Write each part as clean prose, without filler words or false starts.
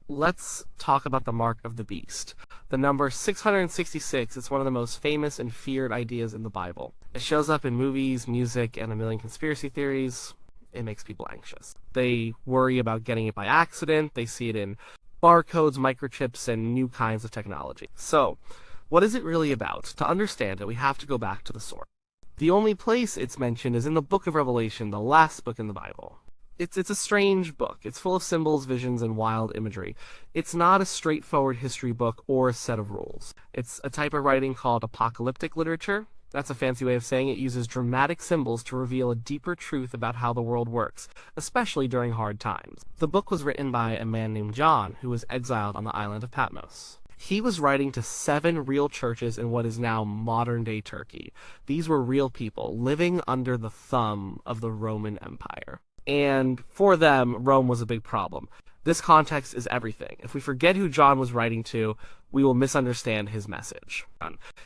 let's talk about the mark of the beast. The number 666 is one of the most famous and feared ideas in the Bible. It shows up in movies, music, and a million conspiracy theories. It makes people anxious. They worry about getting it by accident. They see it in barcodes, microchips, and new kinds of technology. So, what is it really about? To understand it, we have to go back to the source. The only place it's mentioned is in the book of Revelation, the last book in the Bible. It's a strange book. It's full of symbols, visions, and wild imagery. It's not a straightforward history book or a set of rules. It's a type of writing called apocalyptic literature. That's a fancy way of saying it uses dramatic symbols to reveal a deeper truth about how the world works, especially during hard times. The book was written by a man named John, who was exiled on the island of Patmos. He was writing to 7 real churches in what is now modern-day Turkey. These were real people living under the thumb of the Roman Empire. And for them, Rome was a big problem. This context is everything. If we forget who John was writing to, we will misunderstand his message.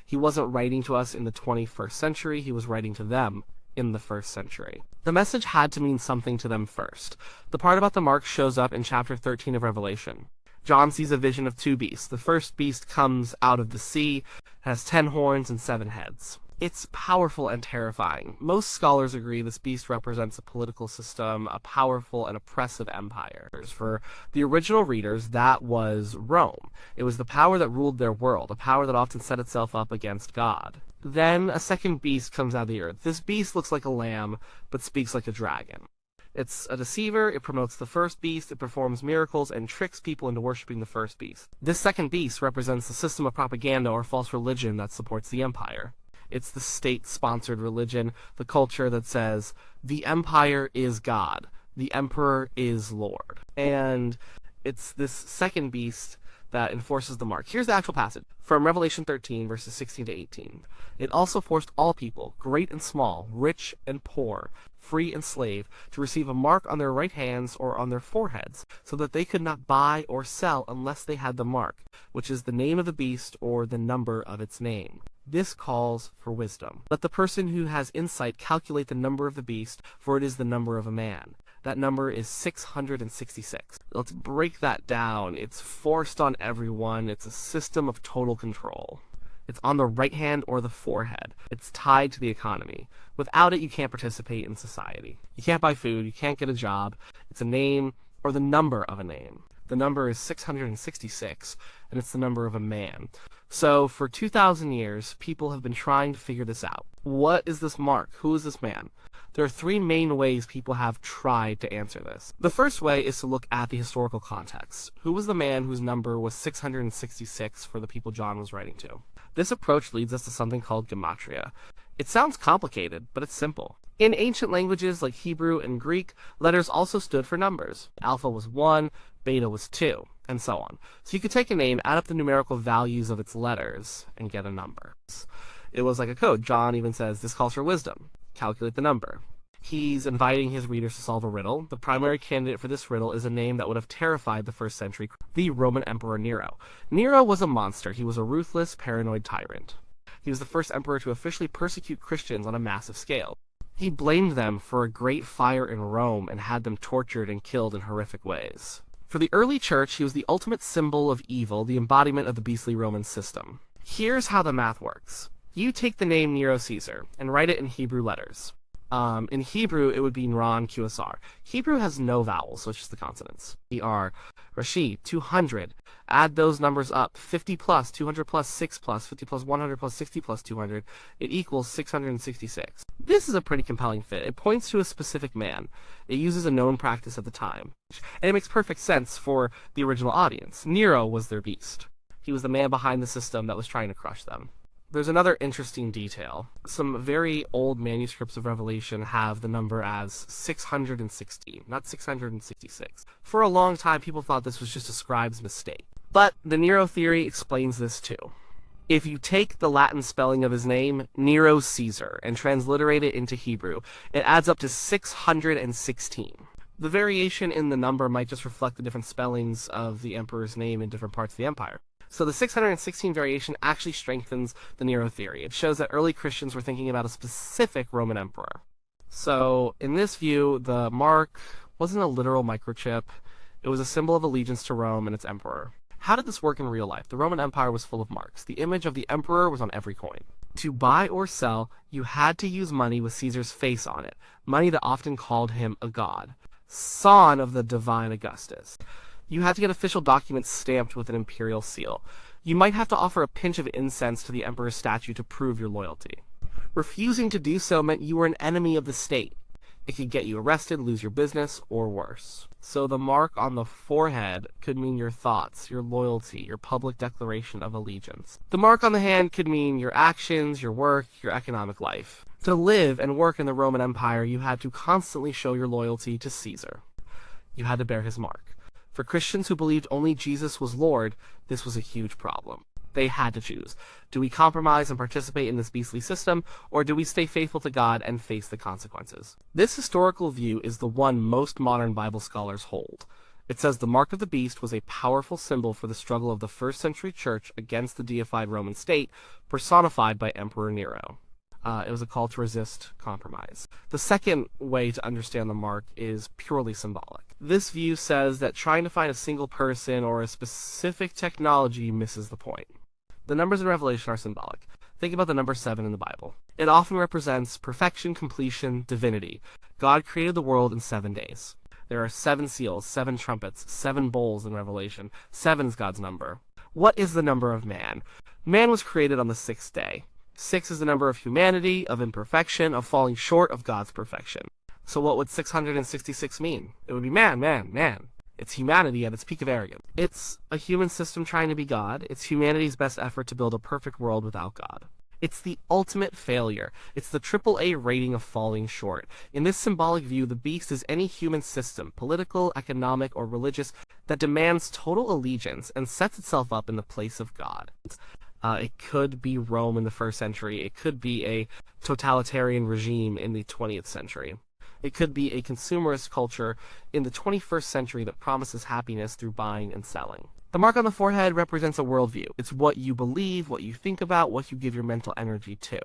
He wasn't writing to us in the 21st century, he was writing to them in the 1st century. The message had to mean something to them first. The part about the mark shows up in chapter 13 of Revelation. John sees a vision of 2 beasts. The first beast comes out of the sea, has 10 horns and 7 heads. It's powerful and terrifying. Most scholars agree this beast represents a political system, a powerful and oppressive empire. For the original readers, that was Rome. It was the power that ruled their world, a power that often set itself up against God. Then a second beast comes out of the earth. This beast looks like a lamb, but speaks like a dragon. It's a deceiver, it promotes the first beast, it performs miracles, and tricks people into worshipping the first beast. This second beast represents the system of propaganda or false religion that supports the empire. It's the state-sponsored religion, the culture that says, the empire is God, the emperor is Lord. And it's this second beast that enforces the mark. Here's the actual passage from Revelation 13, verses 16 to 18. It also forced all people, great and small, rich and poor, free and slave, to receive a mark on their right hands or on their foreheads, so that they could not buy or sell unless they had the mark, which is the name of the beast or the number of its name. This calls for wisdom. Let the person who has insight calculate the number of the beast, for it is the number of a man. That number is 666. Let's break that down. It's forced on everyone. It's a system of total control. It's on the right hand or the forehead. It's tied to the economy. Without it, you can't participate in society. You can't buy food. You can't get a job. It's a name or the number of a name. The number is 666, and it's the number of a man. So, for 2,000 years, people have been trying to figure this out. What is this mark? Who is this man? There are 3 main ways people have tried to answer this. The first way is to look at the historical context. Who was the man whose number was 666 for the people John was writing to? This approach leads us to something called gematria. It sounds complicated, but it's simple. In ancient languages like Hebrew and Greek, letters also stood for numbers. Alpha was 1, beta was 2, and so on. So you could take a name, add up the numerical values of its letters, and get a number. It was like a code. John even says, this calls for wisdom. Calculate the number. He's inviting his readers to solve a riddle. The primary candidate for this riddle is a name that would have terrified the 1st century, the Roman Emperor Nero. Nero was a monster. He was a ruthless, paranoid tyrant. He was the first emperor to officially persecute Christians on a massive scale. He blamed them for a great fire in Rome and had them tortured and killed in horrific ways. For the early church, he was the ultimate symbol of evil, the embodiment of the beastly Roman system. Here's how the math works. You take the name Nero Caesar and write it in Hebrew letters. In Hebrew, it would be Nran QSR. Hebrew has no vowels, so it's just the consonants. ER, Rashi, 200. Add those numbers up. 50 plus, 200 plus, 6 plus, 50 plus, 100 plus, 60 plus 200. It equals 666. This is a pretty compelling fit. It points to a specific man. It uses a known practice at the time. And it makes perfect sense for the original audience. Nero was their beast. He was the man behind the system that was trying to crush them. There's another interesting detail. Some very old manuscripts of Revelation have the number as 616, not 666. For a long time, people thought this was just a scribe's mistake. But the Nero theory explains this too. If you take the Latin spelling of his name, Nero Caesar, and transliterate it into Hebrew, it adds up to 616. The variation in the number might just reflect the different spellings of the emperor's name in different parts of the empire. So the 616 variation actually strengthens the Nero theory. It shows that early Christians were thinking about a specific Roman emperor. So in this view, the mark wasn't a literal microchip. It was a symbol of allegiance to Rome and its emperor. How did this work in real life? The Roman Empire was full of marks. The image of the emperor was on every coin. To buy or sell, you had to use money with Caesar's face on it, money that often called him a god, son of the divine Augustus. You had to get official documents stamped with an imperial seal. You might have to offer a pinch of incense to the emperor's statue to prove your loyalty. Refusing to do so meant you were an enemy of the state. It could get you arrested, lose your business, or worse. So the mark on the forehead could mean your thoughts, your loyalty, your public declaration of allegiance. The mark on the hand could mean your actions, your work, your economic life. To live and work in the Roman Empire, you had to constantly show your loyalty to Caesar. You had to bear his mark. For Christians who believed only Jesus was Lord, this was a huge problem. They had to choose. Do we compromise and participate in this beastly system, or do we stay faithful to God and face the consequences? This historical view is the one most modern Bible scholars hold. It says the mark of the beast was a powerful symbol for the struggle of the first century church against the deified Roman state, personified by Emperor Nero. It was a call to resist compromise. The second way to understand the mark is purely symbolic. This view says that trying to find a single person or a specific technology misses the point. The numbers in Revelation are symbolic. Think about the number 7 in the Bible. It often represents perfection, completion, divinity. God created the world in 7 days. There are 7 seals, 7 trumpets, 7 bowls in Revelation. 7 is God's number. What is the number of man? Man was created on the 6th day. 6 is the number of humanity, of imperfection, of falling short of God's perfection. So what would 666 mean? It would be man. It's humanity at its peak of arrogance. It's a human system trying to be God. It's humanity's best effort to build a perfect world without God. It's the ultimate failure. It's the AAA rating of falling short. In this symbolic view, the beast is any human system, political, economic, or religious, that demands total allegiance and sets itself up in the place of God. It could be Rome in the 1st century. It could be a totalitarian regime in the 20th century. It could be a consumerist culture in the 21st century that promises happiness through buying and selling. The mark on the forehead represents a worldview. It's what you believe, what you think about, what you give your mental energy to.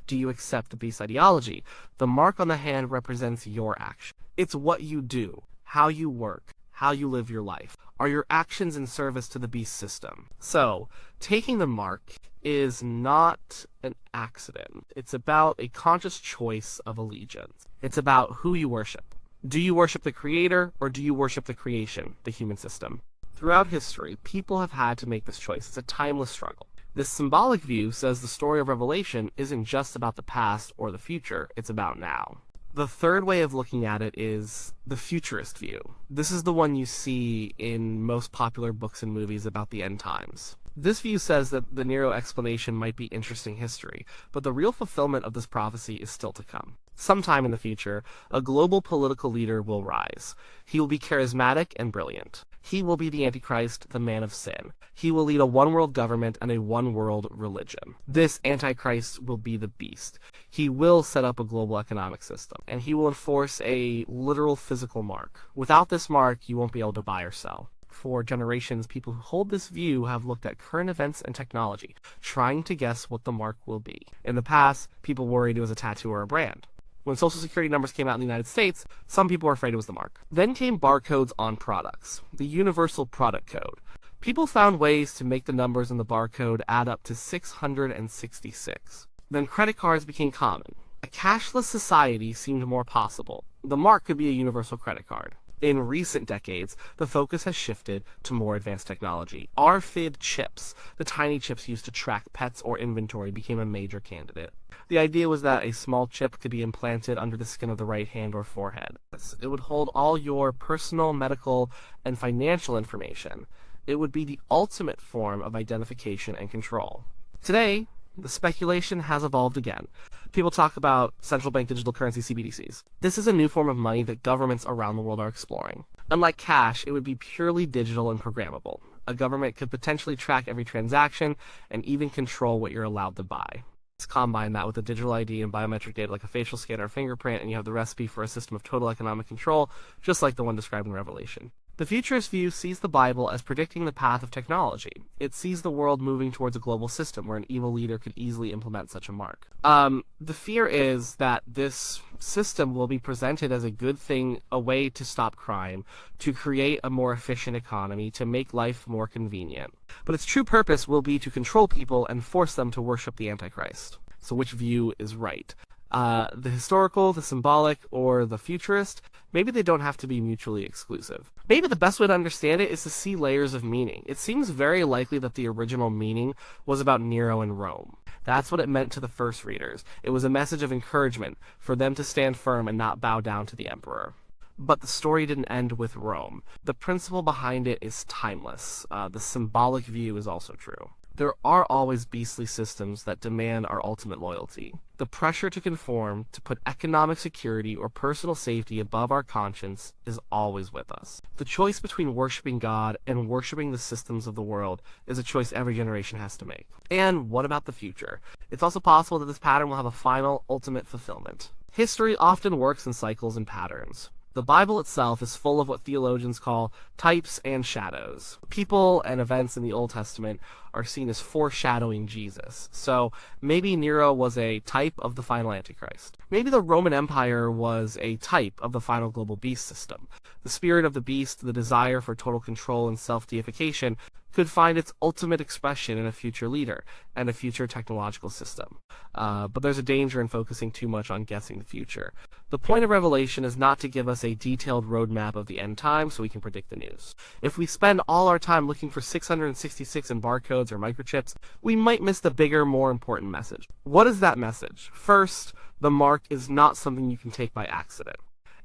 Do you accept the beast ideology? The mark on the hand represents your action. It's what you do, how you work, how you live your life. Are your actions in service to the beast system? So, taking the mark is not an accident. It's about a conscious choice of allegiance. It's about who you worship. Do you worship the creator, or do you worship the creation, the human system? Throughout history, people have had to make this choice. It's a timeless struggle. This symbolic view says the story of Revelation isn't just about the past or the future, it's about now. The third way of looking at it is the futurist view. This is the one you see in most popular books and movies about the end times. This view says that the Nero explanation might be interesting history, but the real fulfillment of this prophecy is still to come. Sometime in the future, a global political leader will rise. He will be charismatic and brilliant. He will be the Antichrist, the man of sin. He will lead a one-world government and a one-world religion. This Antichrist will be the beast. He will set up a global economic system, and he will enforce a literal physical mark. Without this mark, you won't be able to buy or sell. For generations, people who hold this view have looked at current events and technology, trying to guess what the mark will be. In the past, people worried it was a tattoo or a brand. When Social Security numbers came out in the United States, some people were afraid it was the mark. Then came barcodes on products, the Universal Product Code. People found ways to make the numbers in the barcode add up to 666. Then credit cards became common. A cashless society seemed more possible. The mark could be a universal credit card. In recent decades, the focus has shifted to more advanced technology. RFID chips, the tiny chips used to track pets or inventory, became a major candidate. The idea was that a small chip could be implanted under the skin of the right hand or forehead. It would hold all your personal, medical, and financial information. It would be the ultimate form of identification and control. Today, the speculation has evolved again. People talk about central bank digital currency CBDCs. This is a new form of money that governments around the world are exploring. Unlike cash, it would be purely digital and programmable. A government could potentially track every transaction and even control what you're allowed to buy. Let's combine that with a digital ID and biometric data like a facial scan or fingerprint, and you have the recipe for a system of total economic control, just like the one described in Revelation. The futurist view sees the Bible as predicting the path of technology. It sees the world moving towards a global system where an evil leader could easily implement such a mark. The fear is that this system will be presented as a good thing, a way to stop crime, to create a more efficient economy, to make life more convenient. But its true purpose will be to control people and force them to worship the Antichrist. So which view is right? The historical, the symbolic, or the futurist? Maybe they don't have to be mutually exclusive. Maybe the best way to understand it is to see layers of meaning. It seems very likely that the original meaning was about Nero and Rome. That's what it meant to the first readers. It was a message of encouragement for them to stand firm and not bow down to the emperor. But the story didn't end with Rome. The principle behind it is timeless. The symbolic view is also true. There are always beastly systems that demand our ultimate loyalty. The pressure to conform, to put economic security or personal safety above our conscience, is always with us. The choice between worshiping God and worshiping the systems of the world is a choice every generation has to make. And what about the future? It's also possible that this pattern will have a final, ultimate fulfillment. History often works in cycles and patterns. The Bible itself is full of what theologians call types and shadows. People and events in the Old Testament are seen as foreshadowing Jesus. So maybe Nero was a type of the final Antichrist. Maybe the Roman Empire was a type of the final global beast system. The spirit of the beast, the desire for total control and self-deification, could find its ultimate expression in a future leader and a future technological system. But there's a danger in focusing too much on guessing the future. The point of Revelation is not to give us a detailed roadmap of the end time so we can predict the news. If we spend all our time looking for 666 in barcodes or microchips, we might miss the bigger, more important message. What is that message? First, the mark is not something you can take by accident.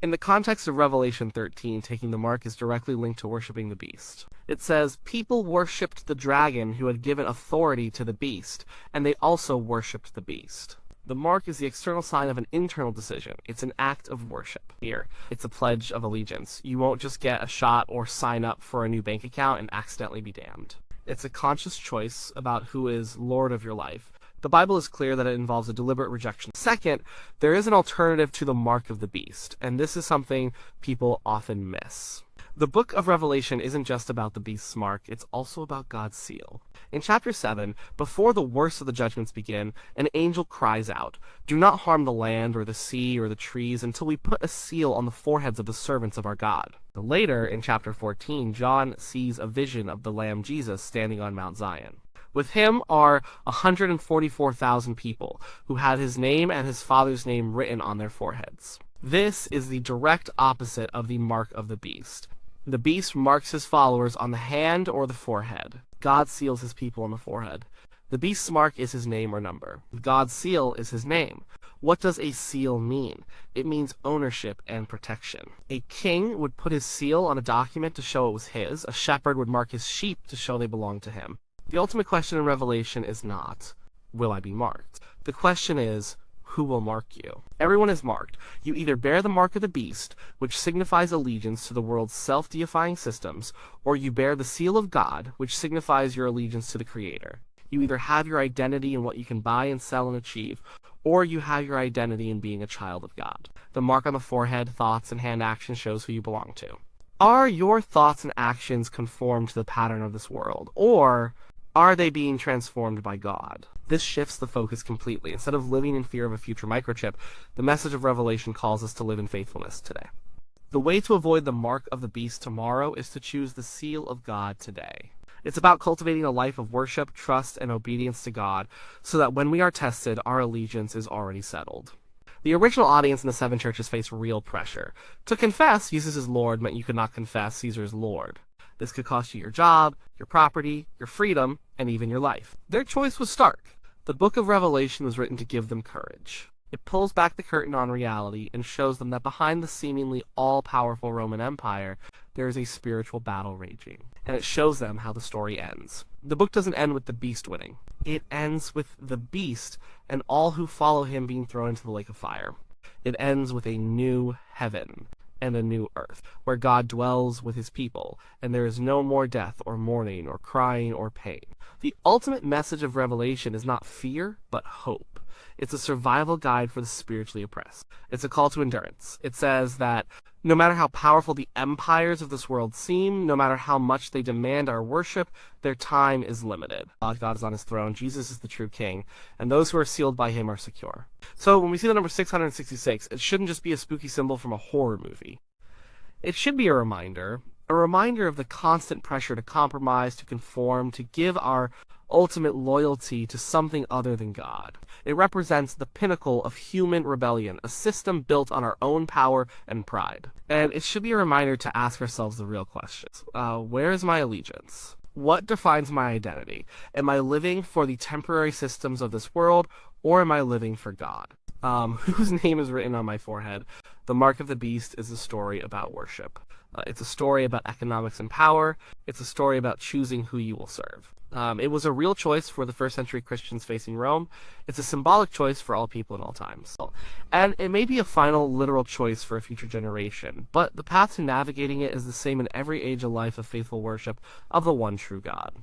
In the context of Revelation 13, taking the mark is directly linked to worshiping the beast. It says, people worshipped the dragon who had given authority to the beast, and they also worshipped the beast. The mark is the external sign of an internal decision. It's an act of worship. Here, it's a pledge of allegiance. You won't just get a shot or sign up for a new bank account and accidentally be damned. It's a conscious choice about who is Lord of your life. The Bible is clear that it involves a deliberate rejection. Second, there is an alternative to the mark of the beast, and this is something people often miss. The book of Revelation isn't just about the beast's mark, it's also about God's seal. In chapter 7, before the worst of the judgments begin, an angel cries out, "Do not harm the land or the sea or the trees until we put a seal on the foreheads of the servants of our God." Later, in chapter 14, John sees a vision of the Lamb Jesus standing on Mount Zion. With him are 144,000 people who had his name and his father's name written on their foreheads. This is the direct opposite of the mark of the beast. The beast marks his followers on the hand or the forehead. God seals his people on the forehead. The beast's mark is his name or number. God's seal is his name. What does a seal mean? It means ownership and protection. A king would put his seal on a document to show it was his. A shepherd would mark his sheep to show they belong to him. The ultimate question in Revelation is not, will I be marked? The question is, who will mark you? Everyone is marked. You either bear the mark of the beast, which signifies allegiance to the world's self-deifying systems, or you bear the seal of God, which signifies your allegiance to the Creator. You either have your identity in what you can buy and sell and achieve, or you have your identity in being a child of God. The mark on the forehead, thoughts, and hand actions shows who you belong to. Are your thoughts and actions conform to the pattern of this world, or are they being transformed by God? This shifts the focus completely. Instead of living in fear of a future microchip, the message of Revelation calls us to live in faithfulness today. The way to avoid the mark of the beast tomorrow is to choose the seal of God today. It's about cultivating a life of worship, trust, and obedience to God, so that when we are tested, our allegiance is already settled. The original audience in the seven churches faced real pressure. To confess Jesus is Lord meant you could not confess Caesar is Lord. This could cost you your job, your property, your freedom, and even your life. Their choice was stark. The book of Revelation was written to give them courage. It pulls back the curtain on reality and shows them that behind the seemingly all-powerful Roman Empire, there is a spiritual battle raging. And it shows them how the story ends. The book doesn't end with the beast winning. It ends with the beast and all who follow him being thrown into the lake of fire. It ends with a new heaven and a new earth, where God dwells with his people, and there is no more death or mourning or crying or pain. The ultimate message of Revelation is not fear, but hope. It's a survival guide for the spiritually oppressed. It's a call to endurance. It says that no matter how powerful the empires of this world seem, no matter how much they demand our worship, their time is limited. God is on his throne, Jesus is the true king, and those who are sealed by him are secure. So when we see the number 666, it shouldn't just be a spooky symbol from a horror movie. It should be a reminder of the constant pressure to compromise, to conform, to give our ultimate loyalty to something other than God. It represents the pinnacle of human rebellion, a system built on our own power and pride. And it should be a reminder to ask ourselves the real questions. Where is my allegiance? What defines my identity? Am I living for the temporary systems of this world, or am I living for God? Whose name is written on my forehead? The Mark of the Beast is a story about worship. It's a story about economics and power. It's a story about choosing who you will serve. It was a real choice for the first century Christians facing Rome. It's a symbolic choice for all people in all times. And it may be a final literal choice for a future generation, but the path to navigating it is the same in every age of life of faithful worship of the one true God.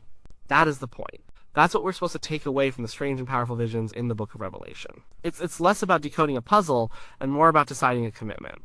That is the point. That's what we're supposed to take away from the strange and powerful visions in the book of Revelation. It's less about decoding a puzzle and more about deciding a commitment.